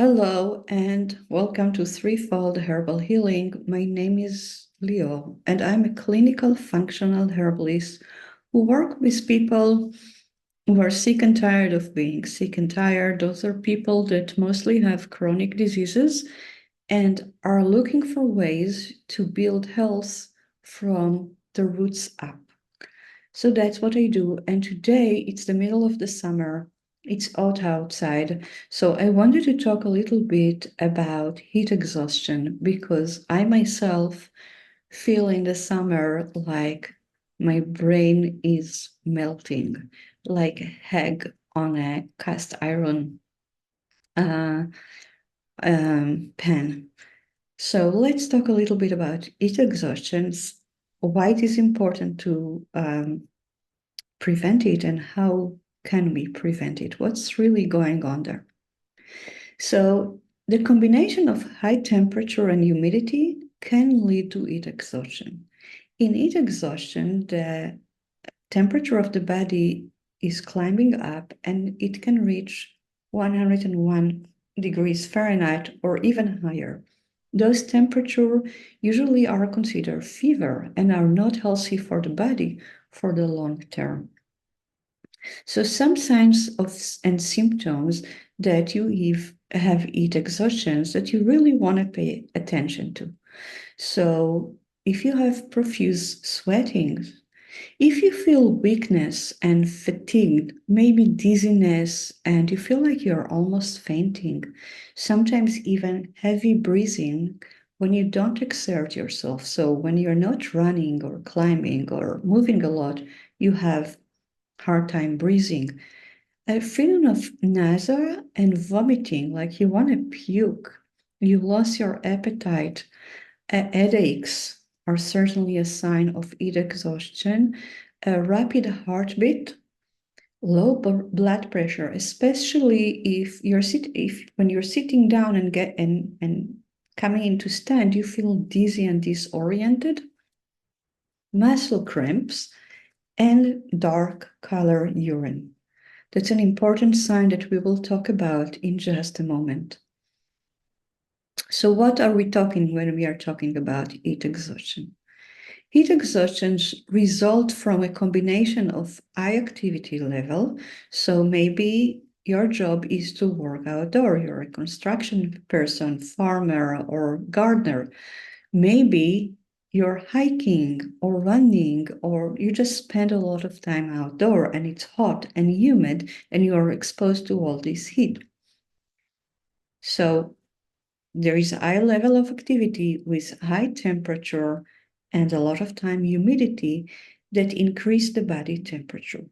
Hello and welcome to Threefold Herbal Healing. My name is Leo and I'm a clinical functional herbalist who work with people who are sick and tired of being sick and tired. Those are people that mostly have chronic diseases and are looking for ways to build health from the roots up. So that's what I do. And today it's the middle of the summer. It's hot outside. So I wanted to talk a little bit about heat exhaustion because I myself feel in the summer like my brain is melting, like egg on a cast iron uh, pan. So let's talk a little bit about heat exhaustions, why it is important to prevent it and how can we prevent it? What's really going on there? So the combination of high temperature and humidity can lead to heat exhaustion. In heat exhaustion, the temperature of the body is climbing up and it can reach 101 degrees Fahrenheit or even higher. Those temperatures usually are considered fever and are not healthy for the body for the long term. So some signs of and symptoms that you have heat exhaustions that you really want to pay attention to. So if you have profuse sweating, if you feel weakness and fatigue, maybe dizziness, and you feel like you're almost fainting, sometimes even heavy breathing when you don't exert yourself. So when you're not running or climbing or moving a lot, you have hard time breathing. A feeling of nausea and vomiting, like you want to puke. You lost your appetite. Headaches are certainly a sign of heat exhaustion. A rapid heartbeat, low blood pressure, especially if when you're sitting down and coming into stand, you feel dizzy and disoriented. Muscle cramps and dark color urine. That's an important sign that we will talk about in just a moment. So what are we talking when we are talking about heat exhaustion? Heat exhaustions result from a combination of high activity level. So maybe your job is to work outdoor. You're a construction person, farmer, or gardener. Maybe you're hiking or running, or you just spend a lot of time outdoor and it's hot and humid and you are exposed to all this heat. So there is a high level of activity with high temperature and a lot of time humidity that increase the body temperature.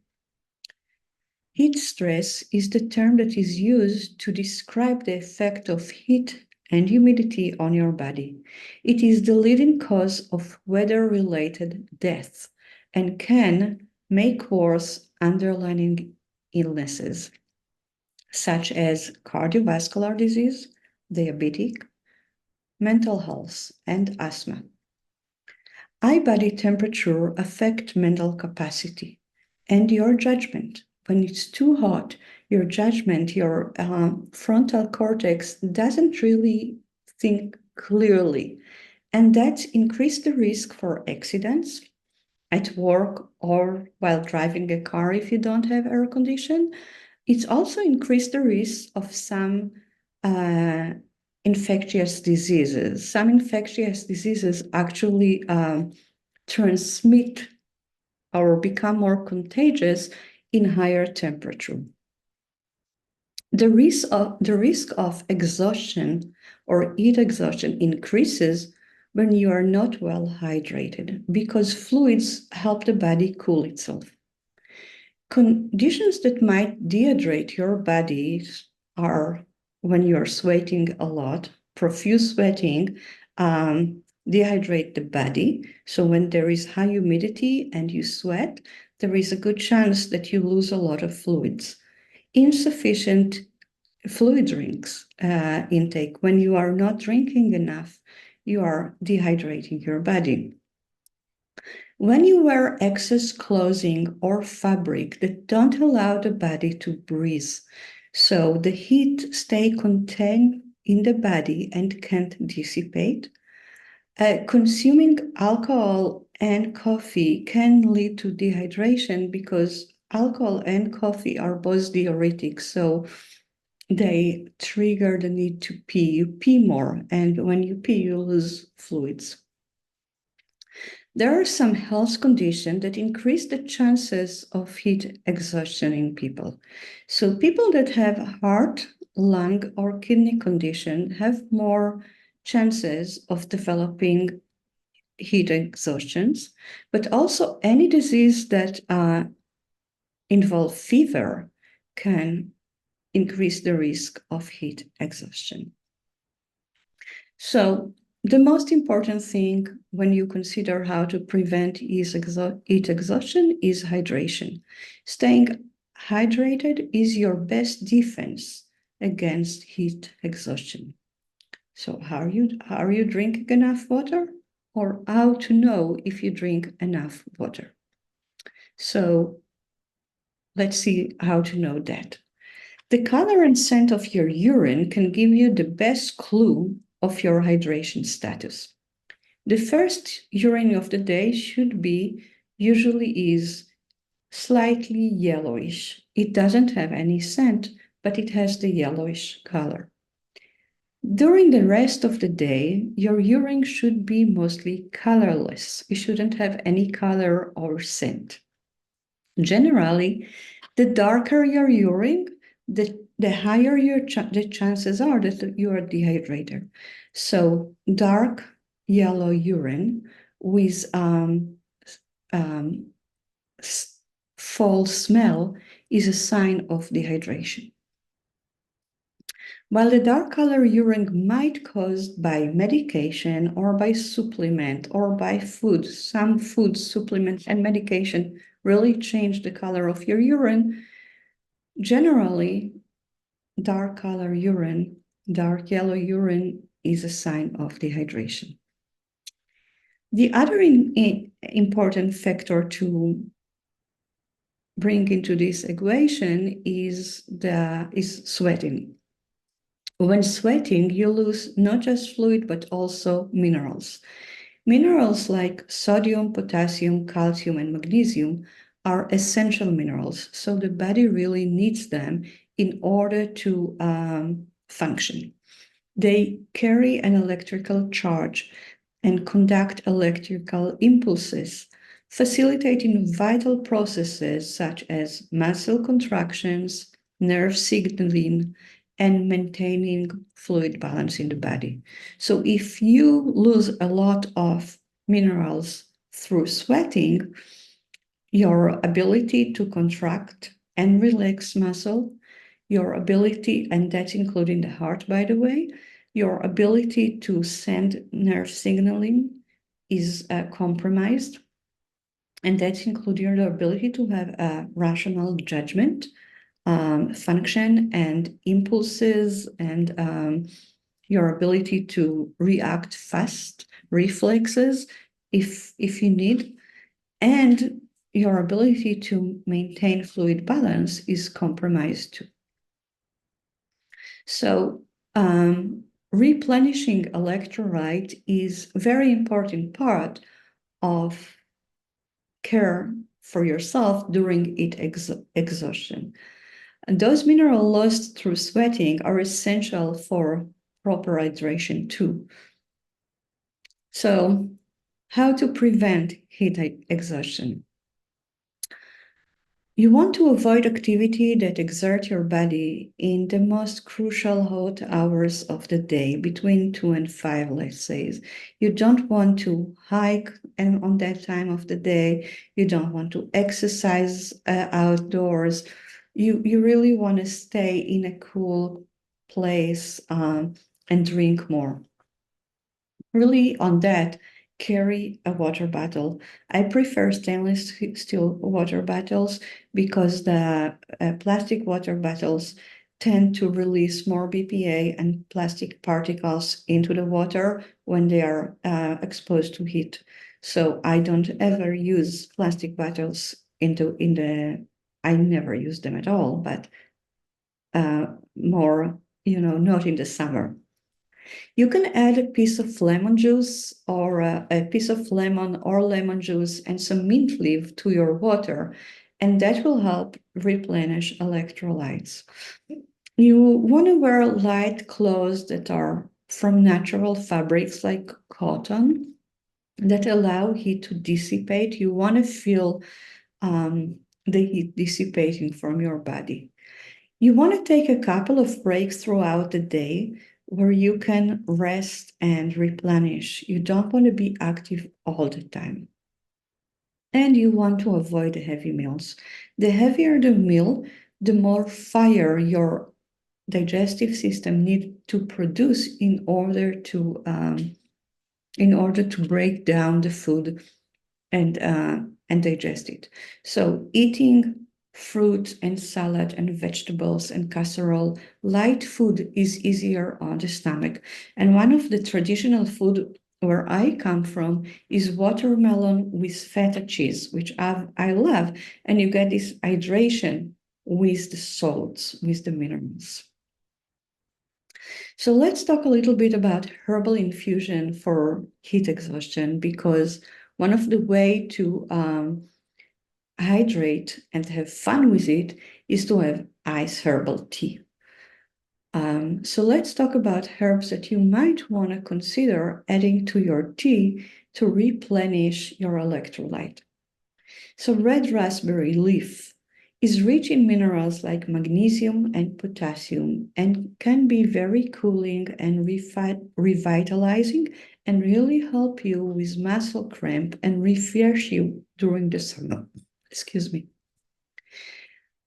Heat stress is the term that is used to describe the effect of heat and humidity on your body. It is the leading cause of weather-related deaths and can make worse underlying illnesses, such as cardiovascular disease, diabetic, mental health, and asthma. High body temperature affects mental capacity and your judgment. When it's too hot, your judgment, your frontal cortex doesn't really think clearly. And that increases the risk for accidents at work or while driving a car if you don't have air condition. It's also increased the risk of some infectious diseases. Some infectious diseases actually transmit or become more contagious in higher temperature. The risk of exhaustion or heat exhaustion increases when you are not well hydrated because fluids help the body cool itself. Conditions that might dehydrate your body are when you're sweating a lot, profuse sweating, dehydrate the body. So when there is high humidity and you sweat, there is a good chance that you lose a lot of fluids. Insufficient fluid drinks intake. When you are not drinking enough, you are dehydrating your body. When you wear excess clothing or fabric that don't allow the body to breathe, So the heat stay contained in the body and can't dissipate. Consuming alcohol and coffee can lead to dehydration because alcohol and coffee are both diuretics. So they trigger the need to pee. You pee more, and when you pee, you lose fluids. There are some health conditions that increase the chances of heat exhaustion in people. So people that have heart, lung, or kidney condition have more chances of developing heat exhaustions, but also any disease that involve fever can increase the risk of heat exhaustion. So the most important thing when you consider how to prevent heat exhaustion is hydration. Staying hydrated is your best defense against heat exhaustion. So are you drinking enough water, or how to know if you drink enough water? So let's see how to know that. The color and scent of your urine can give you the best clue of your hydration status. The first urine of the day usually is slightly yellowish. It doesn't have any scent, but it has the yellowish color. During the rest of the day, your urine should be mostly colorless. You shouldn't have any color or scent. Generally, the darker your urine, the higher the chances are that you are dehydrated. So dark yellow urine with um, foul smell is a sign of dehydration. While the dark color urine might be caused by medication or by supplement or by food, some food, supplement, and medication really change the color of your urine. Generally, dark color urine, dark yellow urine is a sign of dehydration. The other important factor to bring into this equation is sweating. When sweating, you lose not just fluid, but also minerals. Minerals like sodium, potassium, calcium, and magnesium are essential minerals. So the body really needs them in order to function. They carry an electrical charge and conduct electrical impulses, facilitating vital processes such as muscle contractions, nerve signaling, and maintaining fluid balance in the body. So if you lose a lot of minerals through sweating, your ability to contract and relax muscle, your ability, and that's including the heart, by the way, your ability to send nerve signaling is compromised. And that's including your ability to have a rational judgment, function, and impulses, and your ability to react fast, reflexes, if you need, and your ability to maintain fluid balance is compromised too. So replenishing electrolyte is a very important part of care for yourself during heat exhaustion. And those minerals lost through sweating are essential for proper hydration too. So how to prevent heat exhaustion? You want to avoid activity that exert your body in the most crucial hot hours of the day, between 2 and 5, let's say. You don't want to hike and on that time of the day. You don't want to exercise outdoors. You really want to stay in a cool place and drink more. Really on that, carry a water bottle. I prefer stainless steel water bottles because the plastic water bottles tend to release more BPA and plastic particles into the water when they are exposed to heat. So I don't ever use plastic bottles I never use them at all, but more, not in the summer. You can add a piece of lemon juice or a piece of lemon or lemon juice and some mint leaf to your water, and that will help replenish electrolytes. You want to wear light clothes that are from natural fabrics like cotton that allow heat to dissipate. You want to feel the heat dissipating from your body. You want to take a couple of breaks throughout the day where you can rest and replenish. You don't want to be active all the time. And you want to avoid the heavy meals. The heavier the meal, the more fire your digestive system needs to produce in order to break down the food and digest it. So eating fruit and salad and vegetables and casserole, light food is easier on the stomach. And one of the traditional food where I come from is watermelon with feta cheese, which I love. And you get this hydration with the salts, with the minerals. So let's talk a little bit about herbal infusion for heat exhaustion, because one of the way to hydrate and have fun with it is to have ice herbal tea. So let's talk about herbs that you might want to consider adding to your tea to replenish your electrolyte. So red raspberry leaf is rich in minerals like magnesium and potassium and can be very cooling and revitalizing and really help you with muscle cramp and refresh you during the summer. Excuse me.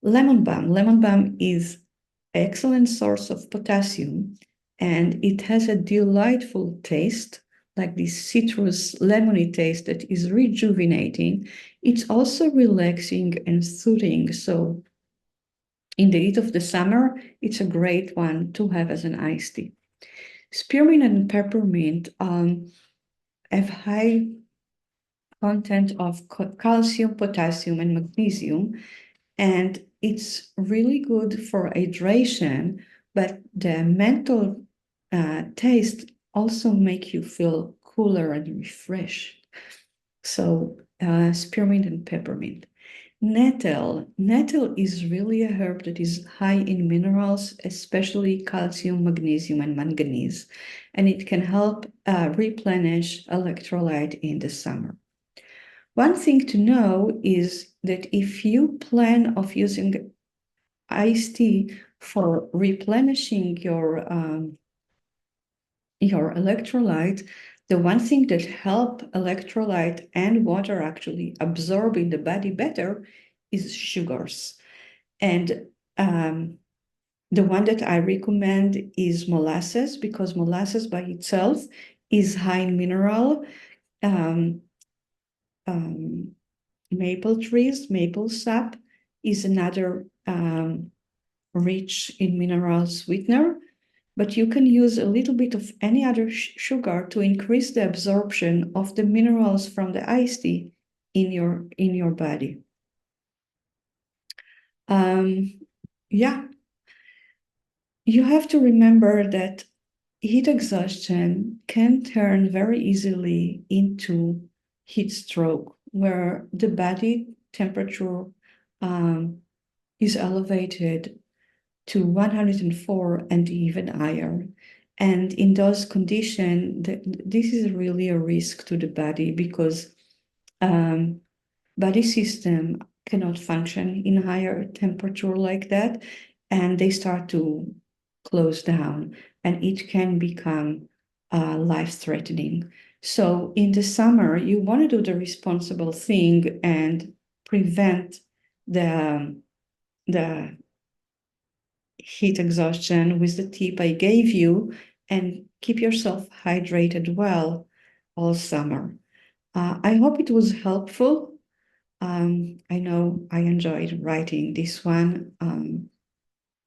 Lemon balm. Lemon balm is an excellent source of potassium and it has a delightful taste, like this citrus lemony taste that is rejuvenating. It's also relaxing and soothing. So in the heat of the summer, it's a great one to have as an iced tea. Spearmint and peppermint have high content of calcium, potassium, and magnesium, and it's really good for hydration, but the mental taste also make you feel cooler and refreshed. So spearmint and peppermint. Nettle. Nettle is really a herb that is high in minerals, especially calcium, magnesium, and manganese, and it can help replenish electrolyte in the summer. One thing to know is that if you plan of using iced tea for replenishing your electrolyte, the one thing that help electrolyte and water actually absorb in the body better is sugars. And the one that I recommend is molasses, because molasses by itself is high in mineral. Maple trees, maple sap is another rich in mineral sweetener, but you can use a little bit of any other sugar to increase the absorption of the minerals from the iced tea in your body. Yeah, you have to remember that heat exhaustion can turn very easily into heat stroke, where the body temperature is elevated to 104 and even higher. And in those conditions, this is really a risk to the body, because body system cannot function in higher temperature like that, and they start to close down, and it can become life-threatening. So in the summer, you want to do the responsible thing and prevent the heat exhaustion with the tip I gave you, and keep yourself hydrated well all summer. I hope it was helpful. I know I enjoyed writing this one,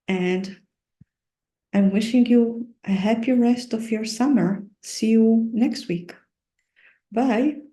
and I'm wishing you a happy rest of your summer. See you next week. Bye.